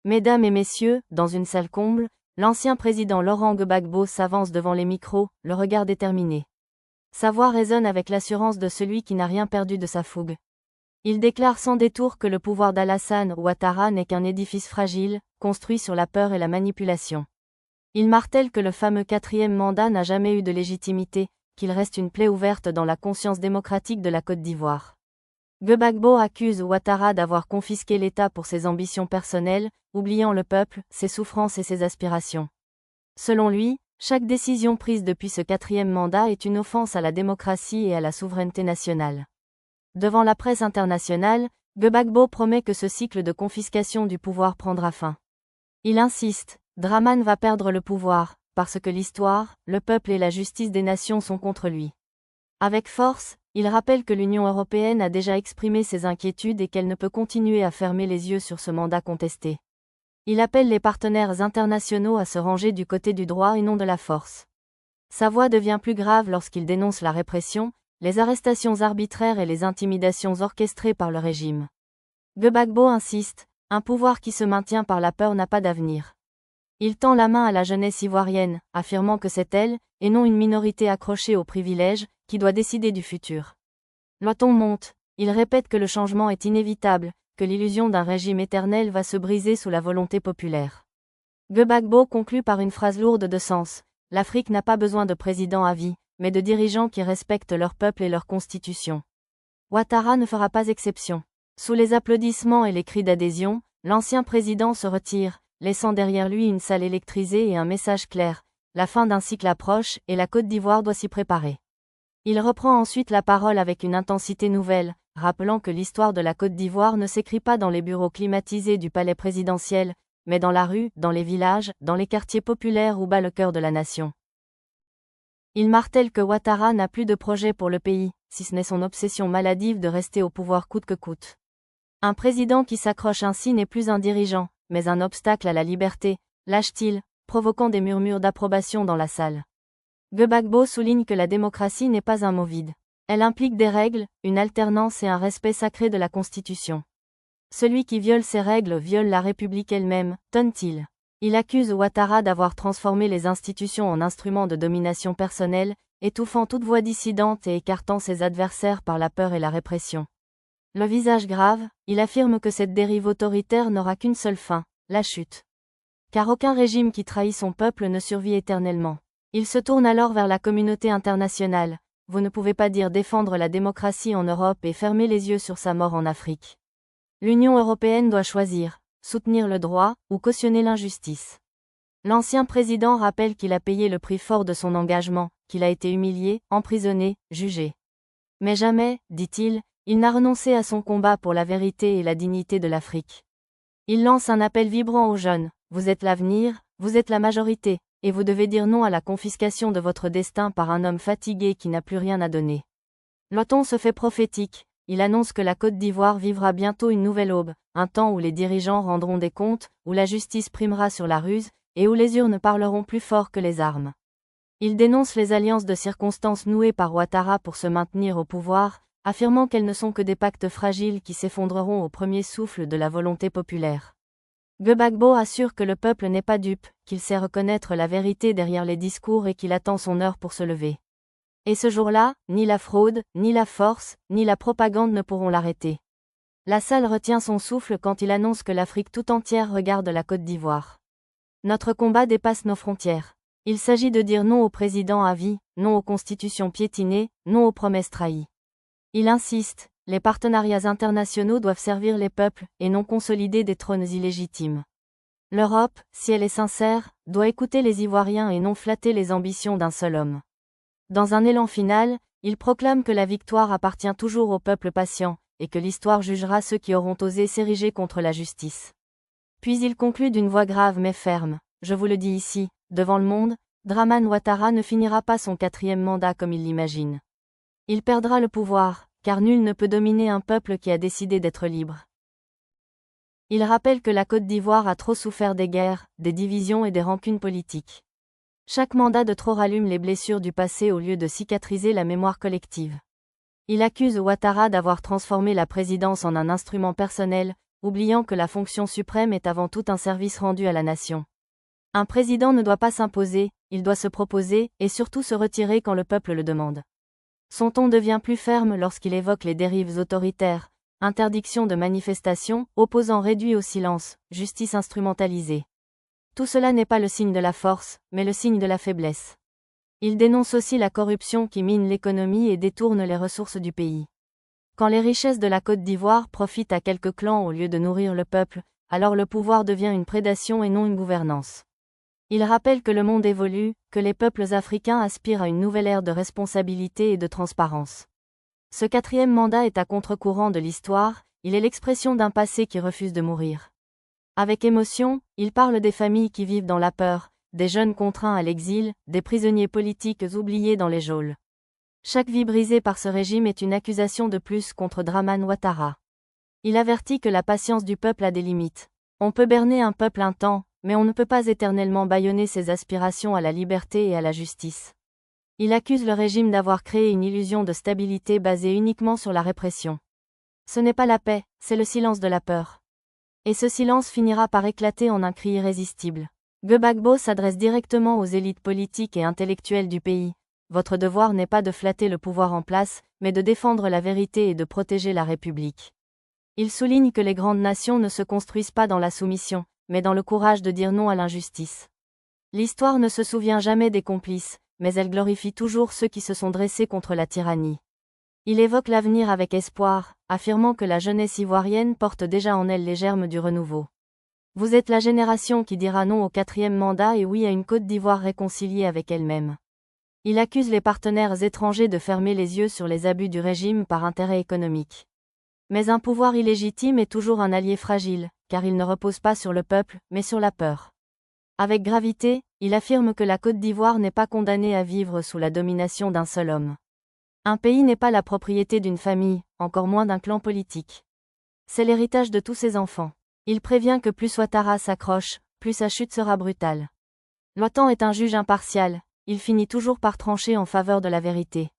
Mesdames et messieurs, dans une salle comble, l'ancien président Laurent Gbagbo s'avance devant les micros, le regard déterminé. Sa voix résonne avec l'assurance de celui qui n'a rien perdu de sa fougue. Il déclare sans détour que le pouvoir d'Alassane Ouattara n'est qu'un édifice fragile, construit sur la peur et la manipulation. Il martèle que le fameux 4e mandat n'a jamais eu de légitimité, qu'il reste une plaie ouverte dans la conscience démocratique de la Côte d'Ivoire. Gbagbo accuse Ouattara d'avoir confisqué l'État pour ses ambitions personnelles, oubliant le peuple, ses souffrances et ses aspirations. Selon lui, chaque décision prise depuis ce 4e mandat est une offense à la démocratie et à la souveraineté nationale. Devant la presse internationale, Gbagbo promet que ce cycle de confiscation du pouvoir prendra fin. Il insiste, Dramane va perdre le pouvoir, parce que l'histoire, le peuple et la justice des nations sont contre lui. Avec force, il rappelle que l'Union européenne a déjà exprimé ses inquiétudes et qu'elle ne peut continuer à fermer les yeux sur ce mandat contesté. Il appelle les partenaires internationaux à se ranger du côté du droit et non de la force. Sa voix devient plus grave lorsqu'il dénonce la répression, les arrestations arbitraires et les intimidations orchestrées par le régime. Gbagbo insiste, un pouvoir qui se maintient par la peur n'a pas d'avenir. Il tend la main à la jeunesse ivoirienne, affirmant que c'est elle, et non une minorité accrochée aux privilèges, qui doit décider du futur. Le ton monte, il répète que le changement est inévitable, que l'illusion d'un régime éternel va se briser sous la volonté populaire. Gbagbo conclut par une phrase lourde de sens, l'Afrique n'a pas besoin de présidents à vie, mais de dirigeants qui respectent leur peuple et leur constitution. Ouattara ne fera pas exception. Sous les applaudissements et les cris d'adhésion, l'ancien président se retire, laissant derrière lui une salle électrisée et un message clair, la fin d'un cycle approche et la Côte d'Ivoire doit s'y préparer. Il reprend ensuite la parole avec une intensité nouvelle, rappelant que l'histoire de la Côte d'Ivoire ne s'écrit pas dans les bureaux climatisés du palais présidentiel, mais dans la rue, dans les villages, dans les quartiers populaires où bat le cœur de la nation. Il martèle que Ouattara n'a plus de projet pour le pays, si ce n'est son obsession maladive de rester au pouvoir coûte que coûte. Un président qui s'accroche ainsi n'est plus un dirigeant, mais un obstacle à la liberté, lâche-t-il, provoquant des murmures d'approbation dans la salle. Gbagbo souligne que la démocratie n'est pas un mot vide. Elle implique des règles, une alternance et un respect sacré de la Constitution. Celui qui viole ces règles viole la République elle-même, tonne-t-il. Il accuse Ouattara d'avoir transformé les institutions en instruments de domination personnelle, étouffant toute voix dissidente et écartant ses adversaires par la peur et la répression. Le visage grave, il affirme que cette dérive autoritaire n'aura qu'une seule fin, la chute. Car aucun régime qui trahit son peuple ne survit éternellement. Il se tourne alors vers la communauté internationale. Vous ne pouvez pas dire défendre la démocratie en Europe et fermer les yeux sur sa mort en Afrique. L'Union européenne doit choisir, soutenir le droit ou cautionner l'injustice. L'ancien président rappelle qu'il a payé le prix fort de son engagement, qu'il a été humilié, emprisonné, jugé. Mais jamais, dit-il, il n'a renoncé à son combat pour la vérité et la dignité de l'Afrique. Il lance un appel vibrant aux jeunes, vous êtes l'avenir, vous êtes la majorité, et vous devez dire non à la confiscation de votre destin par un homme fatigué qui n'a plus rien à donner. Le ton se fait prophétique, il annonce que la Côte d'Ivoire vivra bientôt une nouvelle aube, un temps où les dirigeants rendront des comptes, où la justice primera sur la ruse, et où les urnes parleront plus fort que les armes. Il dénonce les alliances de circonstances nouées par Ouattara pour se maintenir au pouvoir, affirmant qu'elles ne sont que des pactes fragiles qui s'effondreront au premier souffle de la volonté populaire. Gbagbo assure que le peuple n'est pas dupe, qu'il sait reconnaître la vérité derrière les discours et qu'il attend son heure pour se lever. Et ce jour-là, ni la fraude, ni la force, ni la propagande ne pourront l'arrêter. La salle retient son souffle quand il annonce que l'Afrique tout entière regarde la Côte d'Ivoire. Notre combat dépasse nos frontières. Il s'agit de dire non au président à vie, non aux constitutions piétinées, non aux promesses trahies. Il insiste, les partenariats internationaux doivent servir les peuples, et non consolider des trônes illégitimes. L'Europe, si elle est sincère, doit écouter les Ivoiriens et non flatter les ambitions d'un seul homme. Dans un élan final, il proclame que la victoire appartient toujours au peuple patient, et que l'histoire jugera ceux qui auront osé s'ériger contre la justice. Puis il conclut d'une voix grave mais ferme, je vous le dis ici, devant le monde, Dramane Ouattara ne finira pas son 4e mandat comme il l'imagine. Il perdra le pouvoir, car nul ne peut dominer un peuple qui a décidé d'être libre. Il rappelle que la Côte d'Ivoire a trop souffert des guerres, des divisions et des rancunes politiques. Chaque mandat de trop rallume les blessures du passé au lieu de cicatriser la mémoire collective. Il accuse Ouattara d'avoir transformé la présidence en un instrument personnel, oubliant que la fonction suprême est avant tout un service rendu à la nation. Un président ne doit pas s'imposer, il doit se proposer, et surtout se retirer quand le peuple le demande. Son ton devient plus ferme lorsqu'il évoque les dérives autoritaires, interdiction de manifestation, opposants réduits au silence, justice instrumentalisée. Tout cela n'est pas le signe de la force, mais le signe de la faiblesse. Il dénonce aussi la corruption qui mine l'économie et détourne les ressources du pays. Quand les richesses de la Côte d'Ivoire profitent à quelques clans au lieu de nourrir le peuple, alors le pouvoir devient une prédation et non une gouvernance. Il rappelle que le monde évolue, que les peuples africains aspirent à une nouvelle ère de responsabilité et de transparence. Ce 4e mandat est à contre-courant de l'histoire, il est l'expression d'un passé qui refuse de mourir. Avec émotion, il parle des familles qui vivent dans la peur, des jeunes contraints à l'exil, des prisonniers politiques oubliés dans les geôles. Chaque vie brisée par ce régime est une accusation de plus contre Dramane Ouattara. Il avertit que la patience du peuple a des limites. On peut berner un peuple un temps, mais on ne peut pas éternellement bâillonner ses aspirations à la liberté et à la justice. Il accuse le régime d'avoir créé une illusion de stabilité basée uniquement sur la répression. Ce n'est pas la paix, c'est le silence de la peur. Et ce silence finira par éclater en un cri irrésistible. Gbagbo s'adresse directement aux élites politiques et intellectuelles du pays. Votre devoir n'est pas de flatter le pouvoir en place, mais de défendre la vérité et de protéger la République. Il souligne que les grandes nations ne se construisent pas dans la soumission, mais dans le courage de dire non à l'injustice. L'histoire ne se souvient jamais des complices, mais elle glorifie toujours ceux qui se sont dressés contre la tyrannie. Il évoque l'avenir avec espoir, affirmant que la jeunesse ivoirienne porte déjà en elle les germes du renouveau. Vous êtes la génération qui dira non au 4e mandat et oui à une Côte d'Ivoire réconciliée avec elle-même. Il accuse les partenaires étrangers de fermer les yeux sur les abus du régime par intérêt économique. Mais un pouvoir illégitime est toujours un allié fragile, car il ne repose pas sur le peuple, mais sur la peur. Avec gravité, il affirme que la Côte d'Ivoire n'est pas condamnée à vivre sous la domination d'un seul homme. Un pays n'est pas la propriété d'une famille, encore moins d'un clan politique. C'est l'héritage de tous ses enfants. Il prévient que plus Ouattara s'accroche, plus sa chute sera brutale. L'OTAN est un juge impartial, il finit toujours par trancher en faveur de la vérité.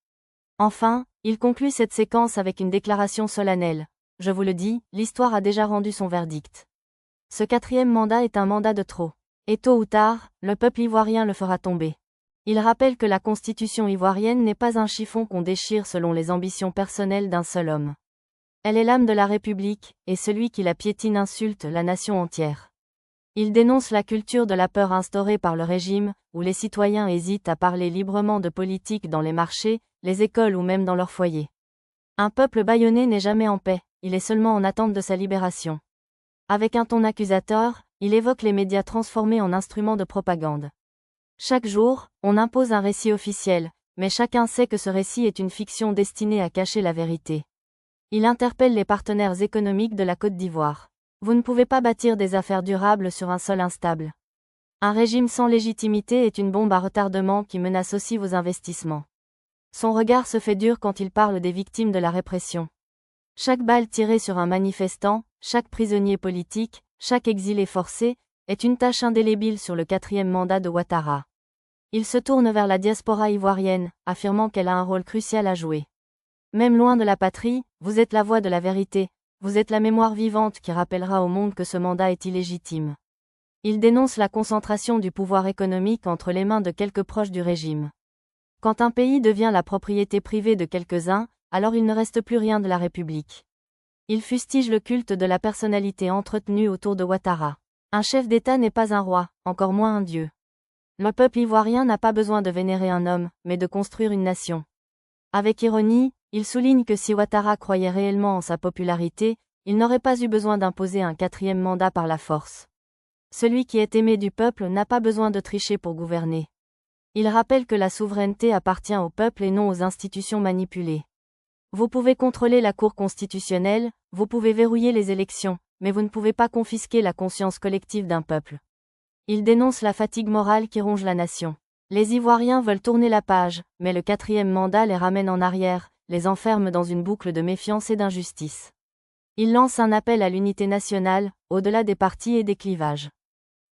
Enfin, il conclut cette séquence avec une déclaration solennelle. Je vous le dis, l'histoire a déjà rendu son verdict. Ce 4e mandat est un mandat de trop. Et tôt ou tard, le peuple ivoirien le fera tomber. Il rappelle que la constitution ivoirienne n'est pas un chiffon qu'on déchire selon les ambitions personnelles d'un seul homme. Elle est l'âme de la République, et celui qui la piétine insulte la nation entière. Il dénonce la culture de la peur instaurée par le régime, où les citoyens hésitent à parler librement de politique dans les marchés, les écoles ou même dans leur foyer. Un peuple bâillonné n'est jamais en paix, il est seulement en attente de sa libération. Avec un ton accusateur, il évoque les médias transformés en instruments de propagande. Chaque jour, on impose un récit officiel, mais chacun sait que ce récit est une fiction destinée à cacher la vérité. Il interpelle les partenaires économiques de la Côte d'Ivoire. Vous ne pouvez pas bâtir des affaires durables sur un sol instable. Un régime sans légitimité est une bombe à retardement qui menace aussi vos investissements. Son regard se fait dur quand il parle des victimes de la répression. Chaque balle tirée sur un manifestant, chaque prisonnier politique, chaque exilé forcé, est une tache indélébile sur le 4e mandat de Ouattara. Il se tourne vers la diaspora ivoirienne, affirmant qu'elle a un rôle crucial à jouer. Même loin de la patrie, vous êtes la voix de la vérité, vous êtes la mémoire vivante qui rappellera au monde que ce mandat est illégitime. Il dénonce la concentration du pouvoir économique entre les mains de quelques proches du régime. Quand un pays devient la propriété privée de quelques-uns, alors il ne reste plus rien de la République. Il fustige le culte de la personnalité entretenu autour de Ouattara. Un chef d'État n'est pas un roi, encore moins un dieu. Le peuple ivoirien n'a pas besoin de vénérer un homme, mais de construire une nation. Avec ironie, il souligne que si Ouattara croyait réellement en sa popularité, il n'aurait pas eu besoin d'imposer un 4e mandat par la force. Celui qui est aimé du peuple n'a pas besoin de tricher pour gouverner. Il rappelle que la souveraineté appartient au peuple et non aux institutions manipulées. Vous pouvez contrôler la Cour constitutionnelle, vous pouvez verrouiller les élections, mais vous ne pouvez pas confisquer la conscience collective d'un peuple. Il dénonce la fatigue morale qui ronge la nation. Les Ivoiriens veulent tourner la page, mais le 4e mandat les ramène en arrière, les enferme dans une boucle de méfiance et d'injustice. Il lance un appel à l'unité nationale, au-delà des partis et des clivages.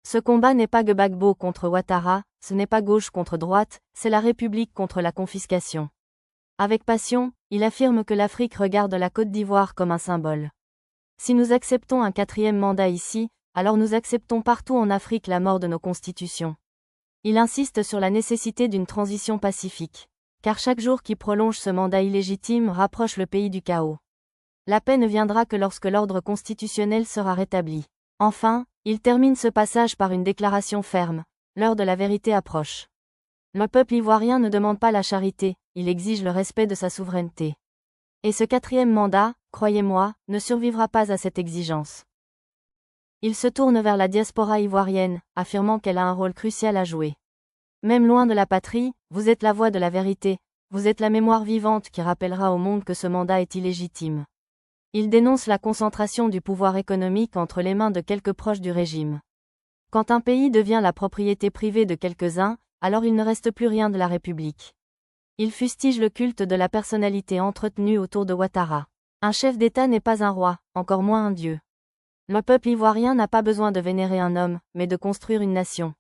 Ce combat n'est pas Gbagbo contre Ouattara, ce n'est pas gauche contre droite, c'est la République contre la confiscation. Avec passion, il affirme que l'Afrique regarde la Côte d'Ivoire comme un symbole. Si nous acceptons un quatrième mandat ici, alors nous acceptons partout en Afrique la mort de nos constitutions. Il insiste sur la nécessité d'une transition pacifique. Car chaque jour qui prolonge ce mandat illégitime rapproche le pays du chaos. La paix ne viendra que lorsque l'ordre constitutionnel sera rétabli. Enfin, il termine ce passage par une déclaration ferme. L'heure de la vérité approche. Le peuple ivoirien ne demande pas la charité, il exige le respect de sa souveraineté. Et ce quatrième mandat, croyez-moi, ne survivra pas à cette exigence. Il se tourne vers la diaspora ivoirienne, affirmant qu'elle a un rôle crucial à jouer. Même loin de la patrie, vous êtes la voix de la vérité, vous êtes la mémoire vivante qui rappellera au monde que ce mandat est illégitime. Il dénonce la concentration du pouvoir économique entre les mains de quelques proches du régime. Quand un pays devient la propriété privée de quelques-uns, alors il ne reste plus rien de la République. Il fustige le culte de la personnalité entretenu autour de Ouattara. Un chef d'État n'est pas un roi, encore moins un dieu. Le peuple ivoirien n'a pas besoin de vénérer un homme, mais de construire une nation.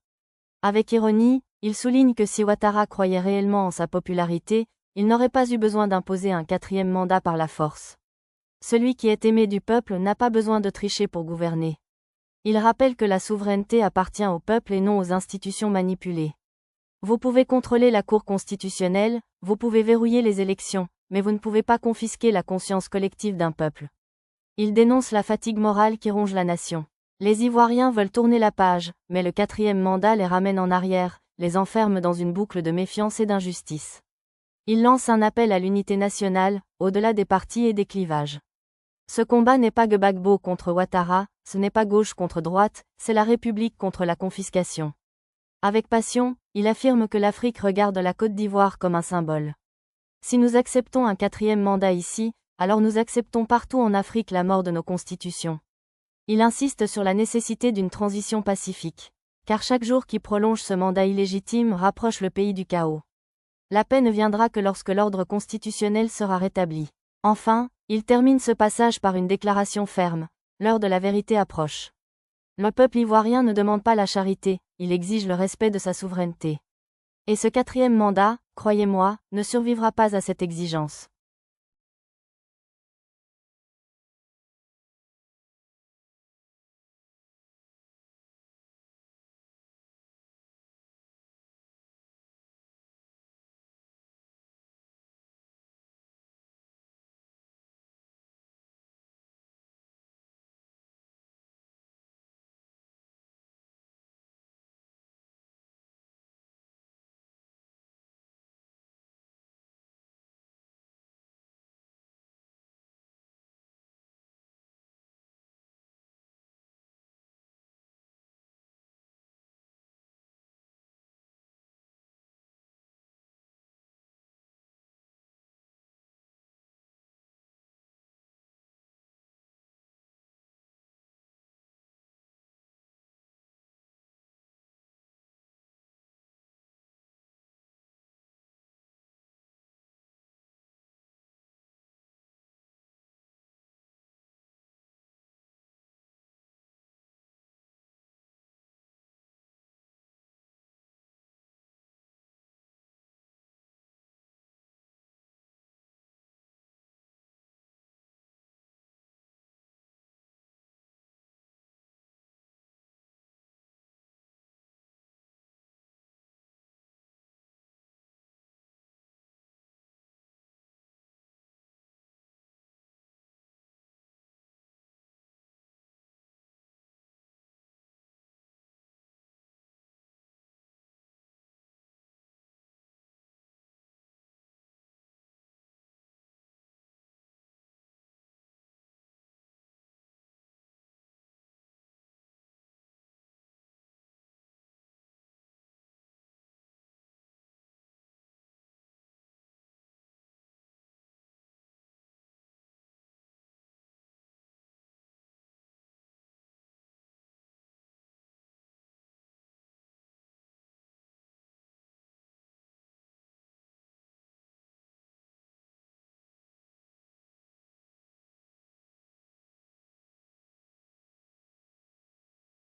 Avec ironie, il souligne que si Ouattara croyait réellement en sa popularité, il n'aurait pas eu besoin d'imposer un quatrième mandat par la force. Celui qui est aimé du peuple n'a pas besoin de tricher pour gouverner. Il rappelle que la souveraineté appartient au peuple et non aux institutions manipulées. Vous pouvez contrôler la Cour constitutionnelle, vous pouvez verrouiller les élections, mais vous ne pouvez pas confisquer la conscience collective d'un peuple. Il dénonce la fatigue morale qui ronge la nation. Les Ivoiriens veulent tourner la page, mais le quatrième mandat les ramène en arrière, les enferme dans une boucle de méfiance et d'injustice. Il lance un appel à l'unité nationale, au-delà des partis et des clivages. Ce combat n'est pas Gbagbo contre Ouattara, ce n'est pas gauche contre droite, c'est la République contre la confiscation. Avec passion, il affirme que l'Afrique regarde la Côte d'Ivoire comme un symbole. Si nous acceptons un quatrième mandat ici, alors nous acceptons partout en Afrique la mort de nos constitutions. Il insiste sur la nécessité d'une transition pacifique. Car chaque jour qui prolonge ce mandat illégitime rapproche le pays du chaos. La paix ne viendra que lorsque l'ordre constitutionnel sera rétabli. Enfin, il termine ce passage par une déclaration ferme. L'heure de la vérité approche. Le peuple ivoirien ne demande pas la charité, il exige le respect de sa souveraineté. Et ce quatrième mandat, croyez-moi, ne survivra pas à cette exigence.